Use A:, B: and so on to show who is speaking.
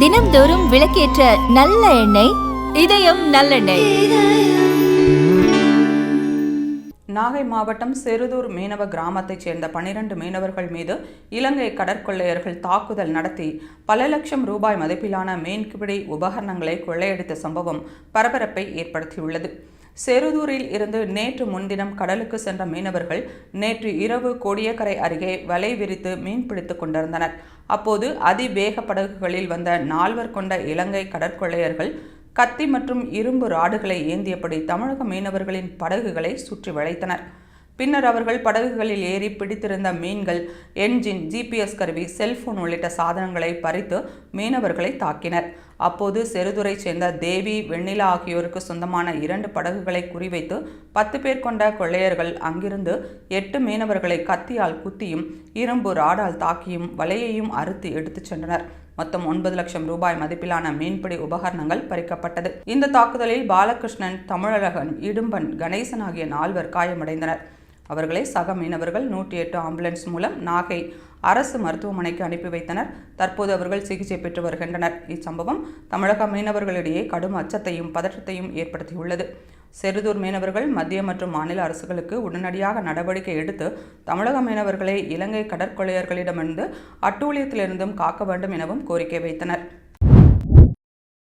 A: தினம்தோறும் விளக்கேற்ற நல்ல எண்ணெய் இதயம் நல்லெண்ணெய்.
B: நாகை மாவட்டம் செருதூர் மீனவ கிராமத்தைச் சேர்ந்த 12 மீனவர்கள் மீது இலங்கை கடற்கொள்ளையர்கள் தாக்குதல் நடத்தி பல லட்சம் ரூபாய் மதிப்பிலான மீன்பிடி உபகரணங்களை கொள்ளையடித்த சம்பவம் பரபரப்பை ஏற்படுத்தியுள்ளது. செருதூரில் இருந்து நேற்று முன்தினம் கடலுக்கு சென்ற மீனவர்கள் நேற்று இரவு கோடியக்கரை அருகே வலை விரித்து மீன் பிடித்துக் கொண்டிருந்தனர். அப்போது அதிவேக படகுகளில் வந்த 4 கொண்ட இலங்கை கடற்கொள்ளையர்கள் கத்தி மற்றும் இரும்பு ராடுகளை ஏந்தியபடி தமிழக மீனவர்களின் படகுகளை சுற்றி வளைத்தனர். பின்னர் அவர்கள் படகுகளில் ஏறி பிடித்திருந்த மீன்கள், என்ஜின், ஜிபிஎஸ் கருவி, செல்போன் உள்ளிட்ட சாதனங்களை பறித்து மீனவர்களை தாக்கினர். அப்போது செருதுரை சேர்ந்த தேவி, வெண்ணிலா ஆகியோருக்கு சொந்தமான 2 படகுகளை குறிவைத்து 10 பேர் கொண்ட கொள்ளையர்கள் அங்கிருந்து 8 மீனவர்களை கத்தியால் குத்தியும் இரும்பு ராடால் தாக்கியும் வலையையும் அறுத்து எடுத்துச் சென்றனர். மொத்தம் 9 லட்சம் ரூபாய் மதிப்பிலான மீன்பிடி உபகரணங்கள் பறிக்கப்பட்டது. இந்த தாக்குதலில் பாலகிருஷ்ணன், தமிழழகன், இடும்பன், கணேசன் ஆகிய 4 காயமடைந்தனர். அவர்களை சக மீனவர்கள் 108 ஆம்புலன்ஸ் மூலம் நாகை அரசு மருத்துவமனைக்கு அனுப்பி வைத்தனர். தற்போது அவர்கள் சிகிச்சை பெற்று வருகின்றனர். இச்சம்பவம் தமிழக மீனவர்களிடையே கடும் அச்சத்தையும் பதற்றத்தையும் ஏற்படுத்தியுள்ளது. செருதூர் மீனவர்கள் மத்திய மற்றும் மாநில அரசுகளுக்கு உடனடியாக நடவடிக்கை எடுத்து தமிழக மீனவர்களை இலங்கை கடற்கொள்ளையர்களிடமிருந்து அட்டூழியத்திலிருந்தும் காக்க வேண்டும் எனவும் கோரிக்கை வைத்தனர்.